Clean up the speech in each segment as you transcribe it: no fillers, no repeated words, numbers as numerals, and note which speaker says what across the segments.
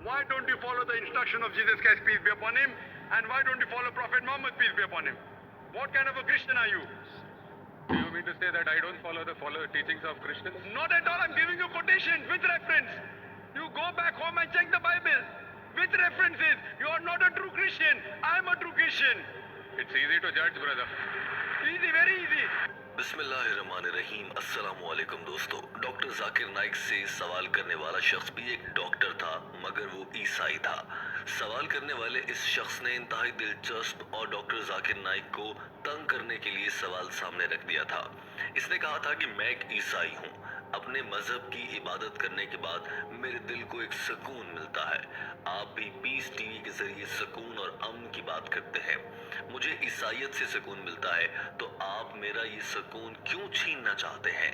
Speaker 1: Why don't you follow the instruction of Jesus Christ, peace be upon him? And why don't you follow Prophet Muhammad, peace be upon him? What kind of a Christian are you?
Speaker 2: Do you mean to say that I don't follow the teachings of Christians?
Speaker 1: Not at all. I'm giving you quotations with reference. You go back home and check the Bible with references. You are not a true Christian. I'm a true Christian.
Speaker 2: It's easy to judge, brother.
Speaker 1: Easy, very easy.
Speaker 3: बिस्मिल्लाहिर्रहमानिर्रहीम। अस्सलाम वालेकुम दोस्तों। Doctor Zakir Naik से सवाल करने वाला शख्स भी एक डॉक्टर था, मगर वो ईसाई था। सवाल करने वाले इस शख्स ने इंतहाई दिलचस्प और डॉक्टर जाकिर नाइक को तंग करने के लिए सवाल सामने रख दिया था। इसने कहा था कि मैं एक ईसाई हूँ, अपने मजहब की इबादत करने के बाद मेरे दिल को एक सुकून मिलता है। आप भी पीस टीवी के जरिए सुकून और अमन की बात करते हैं। मुझे ईसाइयत से सुकून मिलता है, तो आप मेरा ये सुकून क्यों छीनना चाहते हैं?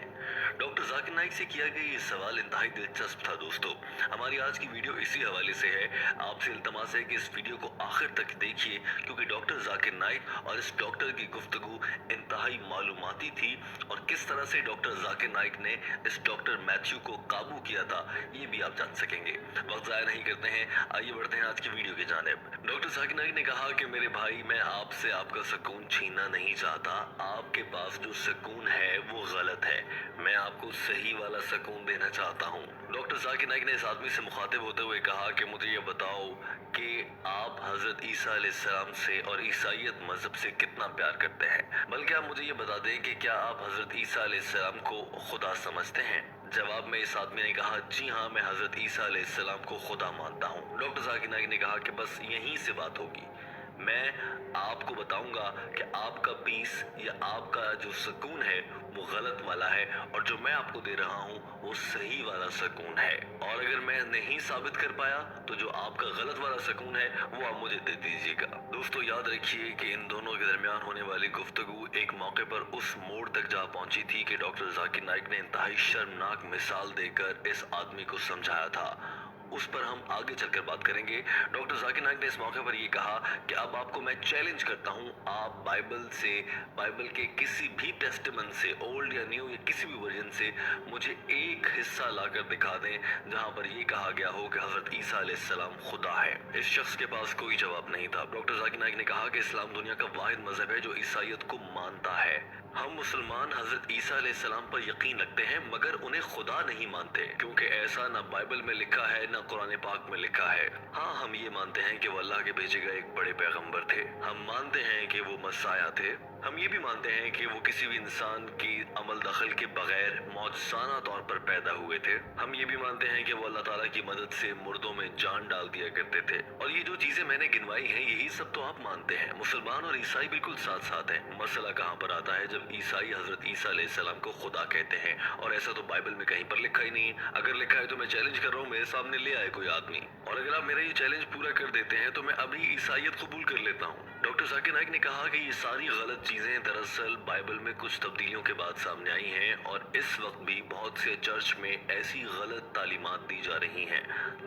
Speaker 3: डॉक्टर जाकिर नाइक से किया गया ये सवाल इंतहाई दिलचस्प था दोस्तों। हमारी आज की वीडियो इसी हवाले से है। आपसे इल्तमास है कि इस वीडियो को आखिर तक देखिए, क्योंकि डॉक्टर जाकिर नाइक और इस डॉक्टर की गुफ्तगू इंतहाई मालूमाती थी और किस तरह से डॉक्टर जाकिर नाइक ने इस डॉक्टर मैथ्यू को काबू किया था, ये भी आप जान सकेंगे। वक्त ज़ाया नहीं करते हैं, आइए बढ़ते हैं आज की वीडियो की जानिब। डॉक्टर जाकिर नाइक ने कहा कि मेरे भाई, मैं आपसे आपका सुकून छीनना नहीं चाहता। आपके पास जो सुकून है वो गलत है। मैं आपको सही वाला सुकून देना चाहता हूँ। डॉक्टर जाकिर नाइक ने इस आदमी से मुखातिब होते हुए कहा कि मुझे ये बताओ कि आप हजरत ईसा अलैहिस्सलाम से और ईसाइयत मजहब से कितना प्यार करते हैं। बल्कि आप मुझे ये बता दें कि क्या आप हजरत ईसा अलैहिस्सलाम को खुदा समझते हैं? जवाब में इस आदमी ने कहा, जी हाँ, मैं हजरत ईसा अलैहिस्सलाम को खुदा मानता हूँ। डॉक्टर जाकिर नाइक ने कहा कि बस यहीं से बात होगी। मैं आपको बताऊंगा कि आपका पीस या आपका जो सुकून है वो गलत वाला है, और जो मैं आपको दे रहा हूँ वो सही वाला सुकून है। और अगर मैं नहीं साबित कर पाया तो जो आपका गलत वाला सुकून है वो आप मुझे दे दीजिएगा। दोस्तों याद रखिए कि इन दोनों के दरमियान होने वाली गुफ्तगू एक मौके पर उस मोड़ तक जा पहुंची थी कि डॉक्टर जाकिर नाइक ने इंतहाई शर्मनाक मिसाल देकर इस आदमी को समझाया था। उस पर हम आगे चलकर बात करेंगे। डॉक्टर जाकिर नाइक ने इस मौके पर ये कहा कि अब आपको मैं चैलेंज करता हूँ, आप बाइबल के किसी भी टेस्टमेंट से, ओल्ड या न्यू या किसी भी वर्जन से, मुझे एक हिस्सा लाकर दिखा दें जहाँ पर ये कहा गया हो कि हजरत ईसा अलैहिस्सलाम खुदा है। इस शख्स के पास कोई जवाब नहीं था। डॉक्टर जाकिर नाइक ने कहा कि इस्लाम दुनिया का वाहिद मजहब है जो ईसाइयत को मानता है। हम मुसलमान हजरत ईसा अलैहिस्सलाम पर यकीन रखते हैं, मगर उन्हें खुदा नहीं मानते, क्योंकि ऐसा ना बाइबल में लिखा है ना कुरान पाक में लिखा है। हाँ, हम ये मानते हैं कि वो अल्लाह के भेजे गए एक बड़े पैगंबर थे। हम मानते हैं कि वो मसाया थे। हम ये भी मानते हैं कि वो किसी भी इंसान की अमल दखल के बगैर मौजज़ाना तौर पर पैदा हुए थे। हम ये भी मानते हैं कि वो अल्लाह ताला की मदद से मुर्दों में जान डाल दिया करते थे। और ये जो चीजें मैंने गिनवाई हैं, यही सब तो आप मानते हैं। मुसलमान और ईसाई बिल्कुल साथ साथ हैं। मसला कहाँ पर आता है जब ईसाई हजरत ईसा अलैहिस्सलाम को खुदा कहते हैं, और ऐसा तो बाइबल में कहीं पर लिखा ही नहीं है। अगर लिखा है तो मैं चैलेंज कर रहा हूँ, मेरे सामने ले आए कोई आदमी, और अगर आप मेरा ये चैलेंज पूरा कर देते हैं तो मैं अभी ईसाइयत कबूल कर लेता हूँ। डॉक्टर जाकिर नाइक ने कहा कि ये सारी गलत चीजें दरअसल बाइबल में कुछ तब्दीलियों के बाद सामने आई हैं, और इस वक्त भी बहुत से चर्च में ऐसी गलत तालीमात दी जा रही हैं।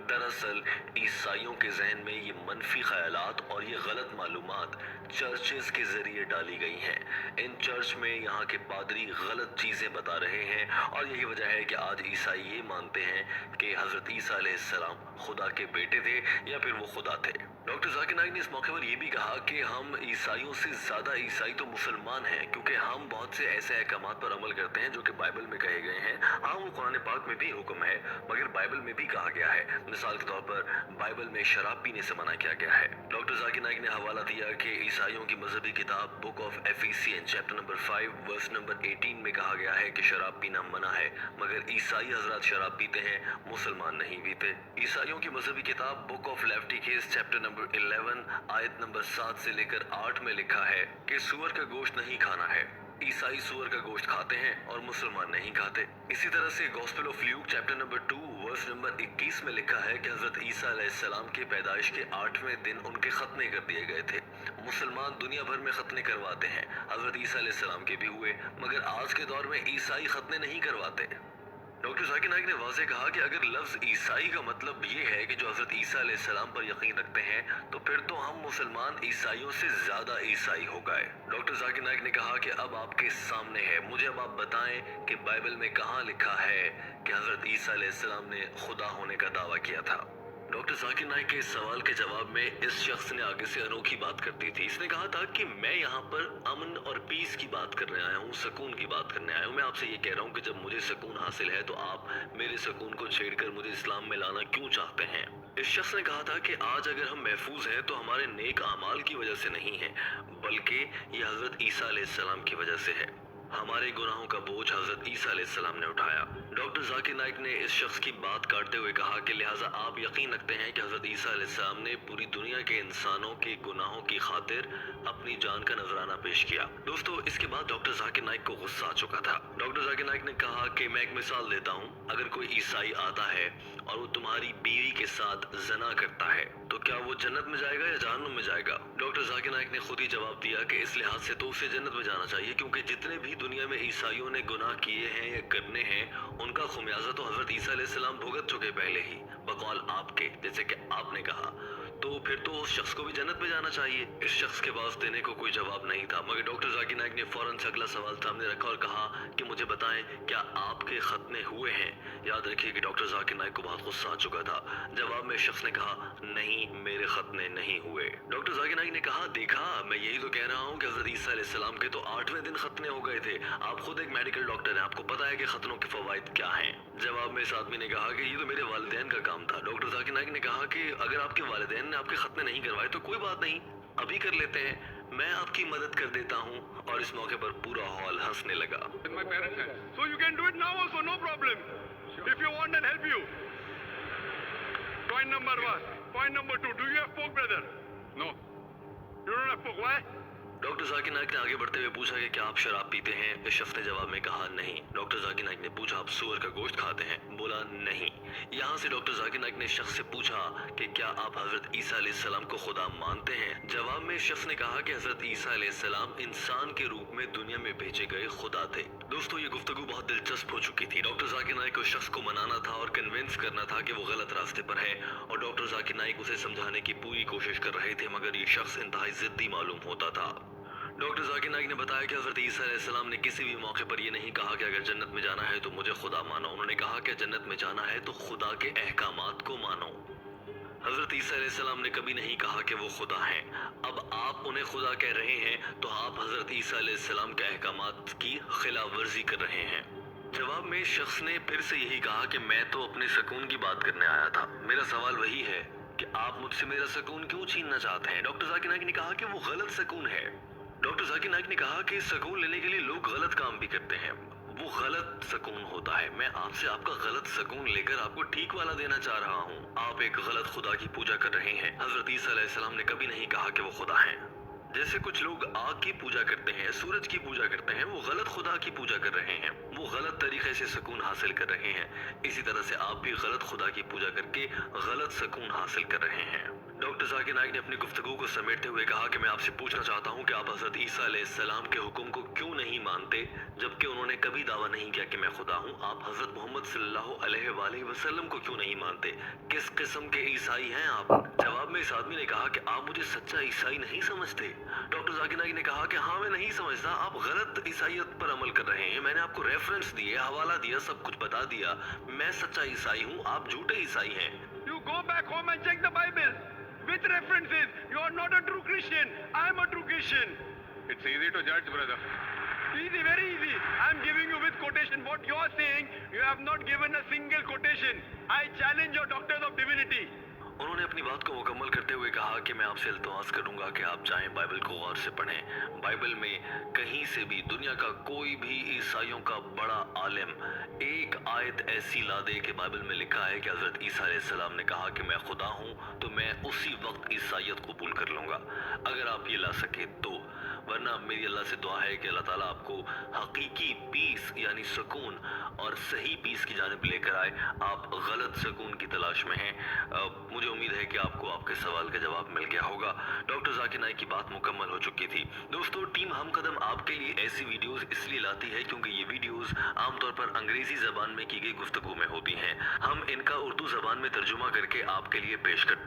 Speaker 3: दरअसल ईसाइयों के जहन में ये मनफी ख्यालात और ये गलत मालूमात चर्चेस के जरिए डाली गई हैं। इन चर्च में यहाँ के पादरी गलत चीजें बता रहे हैं, और यही वजह है कि आज ईसाई ये मानते हैं कि हजरत ईसा अलैहिस्सलाम खुदा के बेटे थे या फिर वो खुदा थे। डॉक्टर जाकिर नाइक ने इस मौके पर यह भी कहा कि हम ईसाइयों से ज्यादा ईसाई तो मुसलमान हैं, क्योंकि हम बहुत से ऐसे अहकामात पर अमल करते हैं जो कि बाइबल में कहे गए हैं। हाँ, वो कुरान पाक में भी हुक्म है, मगर बाइबल में भी कहा गया है। मिसाल के तौर पर बाइबल में शराब पीने से मना किया गया है। डॉक्टर जाकिर नाइक ने हवाला दिया कि ईसाइयों की मजहबी किताब book of Ephesians chapter number 5 verse number 18 में कहा गया है कि शराब पीना मना है, मगर ईसाई हजरात शराब पीते हैं, मुसलमान नहीं पीते। ईसाइयों की मजहबी किताब book of Leviticus chapter number 11 आयत नंबर 7 से लेकर 8 में लिखा है कि सूअर का गोश्त नहीं खाना है। ईसाई सूअर का गोश्त खाते हैं और मुसलमान नहीं खाते। इसी तरह से Gospel of Luke chapter number 2 verse number 21 में लिखा है कि हजरत ईसा अलैहिस्सलाम के पैदाइश के 8वें दिन उनके खतने कर दिए गए थे। मुसलमान दुनिया भर में खतने करवाते हैं, हजरत ईसा अलैहिस्सलाम के भी हुए, मगर आज के दौर में ईसाई खतने नहीं करवाते। डॉक्टर जाकिर नाइक ने वाज़े कहा कि अगर लफ्ज़ ईसाई का मतलब ये है कि जो हज़रत ईसा अलैहिस्सलाम पर यकीन रखते हैं, तो फिर तो हम मुसलमान ईसाइयों से ज़्यादा ईसाई हो गए। डॉक्टर जाकिर नाइक ने कहा कि अब आपके सामने है, मुझे अब आप बताएं कि बाइबल में कहाँ लिखा है कि हज़रत ईसा अलैहिस्सलाम ने खुदा होने का दावा किया था। डॉक्टर जाकिर नाइक के इस सवाल के जवाब में इस शख्स ने आगे से अनोखी बात कर दी थी। इसने कहा था कि मैं यहाँ पर अमन और पीस की बात करने आया हूँ, सुकून की बात करने आया हूँ। मैं आपसे ये कह रहा हूँ कि जब मुझे सुकून हासिल है तो आप मेरे सुकून को छेड़कर मुझे इस्लाम में लाना क्यों चाहते हैं। इस शख्स ने कहा था कि आज अगर हम महफूज हैं तो हमारे नेक अमाल की वजह से नहीं है, बल्कि ये हजरत ईसा अलैहिस्सलाम की वजह से है। हमारे गुनाहों का बोझ हजरत ईसा अलैहिस्सलाम ने उठाया। डॉक्टर जाकिर नाइक ने इस शख्स की बात काटते हुए कहा कि लिहाजा आप यकीन रखते हैं कि हजरत ईसा अलैहिस्सलाम ने पूरी दुनिया के इंसानों के गुनाहों की खातिर अपनी जान का नजराना पेश किया। दोस्तों, इसके बाद डॉक्टर जाकिर नाइक को गुस्सा आ चुका था। डॉक्टर जाकिर नाइक ने कहा कि मैं एक मिसाल देता हूँ, अगर कोई ईसाई आता है और वो तुम्हारी बीवी के साथ जना करता है तो क्या वो जन्नत में जाएगा या जहन्नुम में जाएगा। डॉक्टर जाकिर नाइक ने खुद ही जवाब दिया कि इस लिहाज से तो उसे जन्नत में जाना चाहिए, क्योंकि जितने भी दुनिया में ईसाइयों ने गुनाह किए हैं या करने हैं उनका खुमियाजा तो हजरत ईसा अलैहिस्सलाम भुगत चुके पहले ही, बकौल आपके, जैसे कि आपने कहा। तो फिर तो उस शख्स को भी जन्नत में जाना चाहिए। इस शख्स के पास देने को कोई जवाब नहीं था, मगर डॉक्टर जाकिर नाइक ने फौरन से अगला सवाल सामने रखा और कहा कि मुझे बताएं, क्या आपके खतने हुए हैं। याद रखिए कि डॉक्टर जाकिर नाइक को बहुत गुस्सा आ चुका था। जवाब में शख्स ने कहा, नहीं, मेरे खतने नहीं हुए। डॉक्टर जाकिर नाइक ने कहा, देखा, मैं यही तो कह रहा हूँ कि हजरत ईसा अलैहिस्सलाम के तो 8वें दिन खतने हो गए थे। आप खुद एक मेडिकल डॉक्टर हैं, आपको पता है कि खतनों के फवाइद क्या हैं। जवाब में इस आदमी ने कहा कि ये तो मेरे वालिदैन का काम था। डॉक्टर जाकिर नाइक ने कहा कि अगर आपके वालिदैन ने आपके खतने नहीं करवाए तो कोई बात नहीं, अभी कर लेते हैं, मैं आपकी मदद कर देता हूँ। और इस मौके पर पूरा हॉल हंसने लगा।
Speaker 2: With my parents and
Speaker 1: So you can do it now also, no problem. If you want, I'll help you. Point number 1. Point number 2. Do you have pork, brother?
Speaker 2: no.
Speaker 1: You don't have pork. Why?
Speaker 3: Doctor Zakir Naik ने आगे बढ़ते हुए पूछा कि क्या आप शराब पीते हैं। इस शख्स ने जवाब में कहा, नहीं। डॉक्टर जाकिर नाइक ने पूछा, आप सूअर का गोश्त खाते हैं। बोला, नहीं। यहाँ से डॉक्टर जाकिर नाइक ने शख्स से पूछा कि क्या आप हजरत ईसा अलैहिस्सलाम को खुदा मानते हैं। जवाब में शख्स ने कहा कि हजरत ईसा अलैहिस्सलाम इंसान के रूप में दुनिया में भेजे गए खुदा थे। दोस्तों, ये गुफ्तगू बहुत दिलचस्प हो चुकी थी। डॉक्टर जाकिर नाइक को शख्स को मनाना था और कन्विंस करना था कि वो गलत रास्ते पर है, और डॉक्टर जाकिर नाइक उसे समझाने की पूरी कोशिश कर रहे थे, मगर ये शख्स इंतहाई जिद्दी मालूम होता था। डॉक्टर जाकिर नाइक ने बताया कि हजरत ईसा अलैहिस्सलाम ने किसी भी मौके पर यह नहीं कहा कि अगर जन्नत में जाना है तो मुझे खुदा मानो। उन्होंने कहा कि जन्नत में जाना है तो खुदा के अहकामात को मानो। हजरत ईसा अलैहिस्सलाम ने कभी नहीं कहा कि वो खुदा हैं। अब आप उन्हें खुदा कह रहे हैं तो आप हजरत ईसा अलैहिस्सलाम के अहकामात की खिलाफ वर्जी कर रहे हैं। जवाब में शख्स ने फिर से यही कहा कि मैं तो अपने सुकून की बात करने आया था। मेरा सवाल वही है कि आप मुझसे मेरा सुकून क्यों छीनना चाहते हैं। डॉक्टर जाकिर नाइक ने कहा कि वो गलत सुकून है। डॉक्टर जाकिर नाइक ने कहा कि सुकून लेने के लिए लोग गलत काम भी करते हैं, वो गलत सुकून होता है। मैं आपसे आपका गलत सुकून लेकर आपको ठीक वाला देना चाह रहा हूँ। आप एक गलत खुदा की पूजा कर रहे हैं। हजरत ईसा अलैहिस्सलाम ने कभी नहीं कहा कि वो खुदा हैं। जैसे कुछ लोग आग की पूजा करते हैं, सूरज की पूजा करते हैं, वो गलत खुदा की पूजा कर रहे हैं, वो गलत तरीके से सुकून हासिल कर रहे हैं। इसी तरह से आप भी गलत खुदा की पूजा करके गलत सुकून हासिल कर रहे हैं। डॉक्टर जाकिर नाइक ने अपनी गुफ्तगू को समेटते हुए कहा कि मैं आपसे पूछना चाहता हूं कि आप हजरत ईसा अलैहिस्सलाम के हुक्म को क्यों नहीं मानते, जबकि उन्होंने कभी दावा नहीं किया कि मैं खुदा हूं। आप हजरत मोहम्मद सल्लल्लाहु अलैहि वसल्लम को क्यों नहीं मानते। किस किस्म के ईसाई हैं आप। जवाब में इस आदमी ने कहा कि आप मुझे सच्चा ईसाई नहीं समझते। डॉक्टर जाकिर नाइक ने कहा कि हाँ, मैं नहीं समझता, आप गलत ईसाइयत पर अमल कर रहे हैं। मैंने आपको रेफरेंस दिए, हवाला दिया, सब कुछ बता दिया। मैं सच्चा ईसाई हूँ, आप झूठे ईसाई हैं।
Speaker 1: You go back home and check the Bible. With references. You are not a true Christian. I am a true Christian.
Speaker 2: It's easy to judge, brother.
Speaker 1: Easy, very easy. I am giving you with quotation. What you are saying, you have not given a single quotation. I challenge your doctors of divinity.
Speaker 3: उन्होंने अपनी बात को मुकम्मल करते हुए कहा कि मैं आपसे इल्तिमास करूंगा कि आप जाएं बाइबल को गौर से पढ़ें। बाइबल में कहीं से भी दुनिया का कोई भी ईसाइयों का बड़ा आलिम एक आयत ऐसी ला दे कि बाइबल में लिखा है कि हजरत ईसा अलैहिस्सलाम ने कहा कि मैं खुदा हूं, तो मैं उसी वक्त ईसाइयत कबूल कर लूंगा, अगर आप ये ला सके तो। वरना मेरी अल्लाह से दुआ है कि अल्लाह ताला आपको हकीकी पीस यानी सुकून और सही पीस की जानिब लेकर आए। आप गलत सुकून की तलाश में हैं। मुझे उम्मीद है कि आपको आपके सवाल का जवाब मिल गया होगा। डॉक्टर जाकिर नाइक की बात मुकम्मल हो चुकी थी। दोस्तों, टीम हम कदम आपके लिए ऐसी वीडियोस इसलिए लाती है क्योंकि ये वीडियोस आमतौर पर अंग्रेजी जबान में की गई गुफ्तगू में होती हैं। हम इनका उर्दू जबान में तर्जुमा करके आपके लिए पेश करते हैं।